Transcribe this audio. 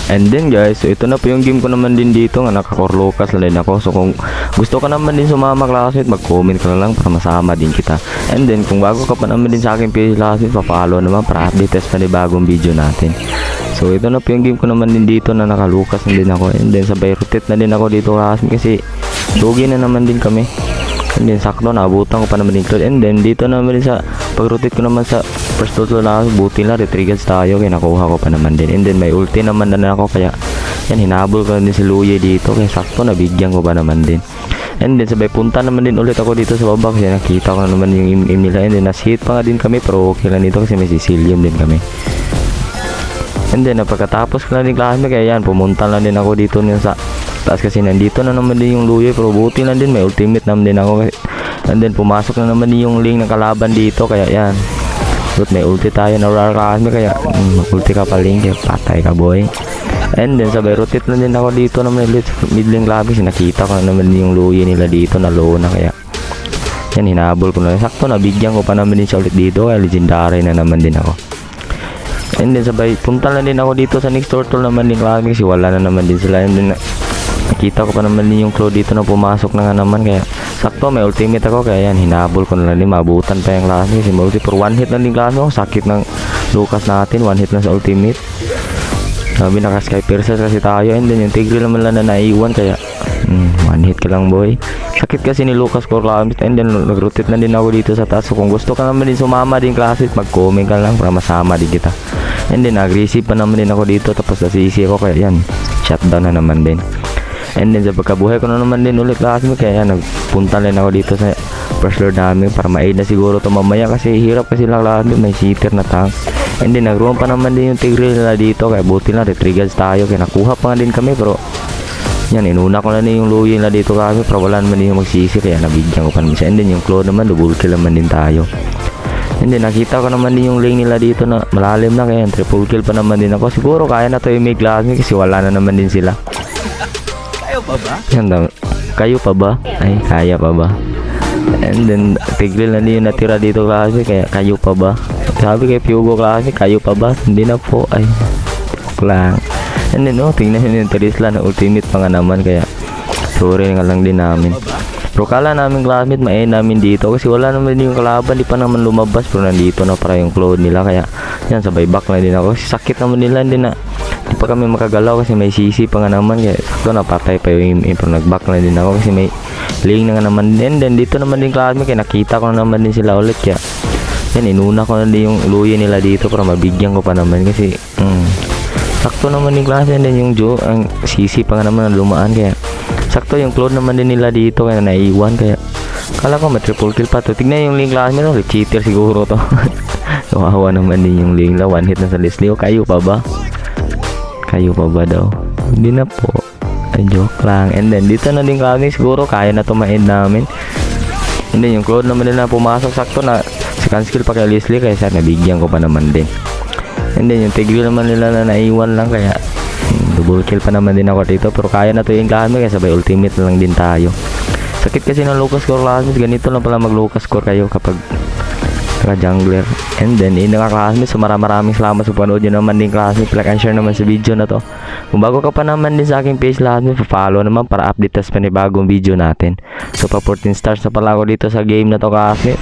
And then guys, so ito na po yung game ko naman din dito nga nakakorlokas na din ako. So kung gusto ka naman din sumama classmate, mag-comment ka na lang para masama din kita. And then kung bago ka pa naman din sa akin page classmate, pa-follow naman para updates pa ni bagong video natin. So ito na po yung game ko naman din dito na nakalukas na din ako. And then sabay rotate na din ako dito classmate kasi lugi na naman din kami. And then sakto naabutan ko pa naman din cloud. And then dito naman din sa pag-rotate ko naman sa first total na buti na retriggers tayo kaya nakuha ko pa naman din. And then may ulti naman na ako kaya yan hinabol ko din si Luye dito kaya sakto nabigyan ko pa naman din. And then sabay punta naman din ulit ako dito sa baba kasi nakita ko na naman yung aim nila. And then nas-hit pa nga din kami pero okay lang dito kasi may Sicilian din kami. And then pagkatapos ko na din classmate kaya yan pumunta lang din ako dito sa taas kasi nandito na naman din yung Luye pero buti lang din may ultimate naman din ako kasi. And then pumasok na naman din yung link ng kalaban dito kaya yan but may ulti tayo na rare classmate kaya ulti ka pa link kaya patay ka boy. And then sabay rotate lang din ako dito naman ulit mid lane classmate kasi nakita ko na naman yung Luye nila dito na low na kaya yan hinabol ko na sakto nabigyan ko pa naman din siya ulit dito kaya legendary na naman din ako. And then sabay punta lang din ako dito sa next turtle naman din classmate kasi wala na naman din sila. And then nakita ko pa naman din yung claw dito na pumasok na nga naman kaya sakto may ultimate ako kaya yan hinabol ko na lang din mabutan pa yung classmate kasi multi for one hit lang din classmate. Sakit ng Lucas natin, one hit na sa ultimate. Sabi naka sky piercer kasi tayo. And then yung tigre naman lang na naiwan kaya one hit ka lang boy. Sakit kasi ni Lucas core classmate. And then nag-rotate na din ako dito sa taas. So kung gusto ka naman din sumama din classmate, mag-comment ka lang para masama din kita. And then nag-receive pa naman din ako dito tapos nasisi ako kaya yan shutdown na naman din. And then sa pagkabuhay ko na naman din ulit classmate kaya yan nagpunta din ako dito sa first lord namin para ma-aid na siguro to mamaya kasi hirap kasi lang classmate may cheater na tank. And then nag-roam pa naman din yung tigre nila dito kaya buti lang retriggers tayo kaya nakuha pa nga din kami pero yan inuna ko na din yung Luye nila dito classmate pero wala naman din yung magsisi kaya nabigyan ko pa naman siya. And then yung claw naman double kill naman din tayo. And then nakita ko naman din yung lane nila dito na malalim na kaya triple kill pa naman din ako. Siguro kaya na to yung may classmate kasi wala na naman din sila. Kayo pa ba? Yan daw. Kayo pa ba? Ay, kaya pa ba? And then, tigre na din yung natira dito klase. Kaya, kayo pa ba? Sabi kay Fugo klase, kayo pa ba? Hindi na po. Ay, joke lang. And then, tingnan nyo yung Terisla na ultimate pa nga naman. Kaya, sorry nga lang din namin. Pero kala namin classmate, ma-end namin dito. Kasi wala naman din yung kalaban. Di pa naman lumabas. Pero nandito na para yung cloud nila. Kaya, yan, sabay back na din ako. Kasi sakit naman nila. Hindi na di pa kami makagalaw kasi may CC pa nga naman kaya sakto napatay pa yung pero nag-back na din ako kasi may lane na nga naman din. Then dito naman din classmate kaya nakita ko na naman din sila ulit kaya yan inuna ko na din yung Luye nila dito para mabigyan ko pa naman kasi sakto naman din classmate. Then yung Joe ang CC pa nga naman na lumaan kaya sakto yung cloud naman din nila dito kaya naiwan kaya kala ko may triple kill pa to. Tignan yung lane classmate cheater siguro to. Kawawa naman din yung lane la one hit na sa Leslie. Kayo pa ba? Kayo pa ba daw? Hindi na po. Ay, joke lang. And then dito na din kami siguro kaya na to ma-end namin. And then yung cloud naman nila pumasok sakto na second skill pa kay Leslie kaya sa nabigyan ko pa naman din. And then yung tigre naman nila na naiwan lang kaya double kill pa naman din ako dito pero kaya na to yung kami kaya sabay ultimate na lang din tayo. Sakit kasi ng Lucas core classmates. Ganito lang pala mag Lucas core kayo kapag jungler. And then classmates, so maraming salamat sa panood nyo naman din classmates. Like and share naman sa video na to. Kung bago ka pa naman din sa aking page classmates, follow naman para update sa panibagong video natin. So pa 14 stars na pala ako dito sa game na to classmates.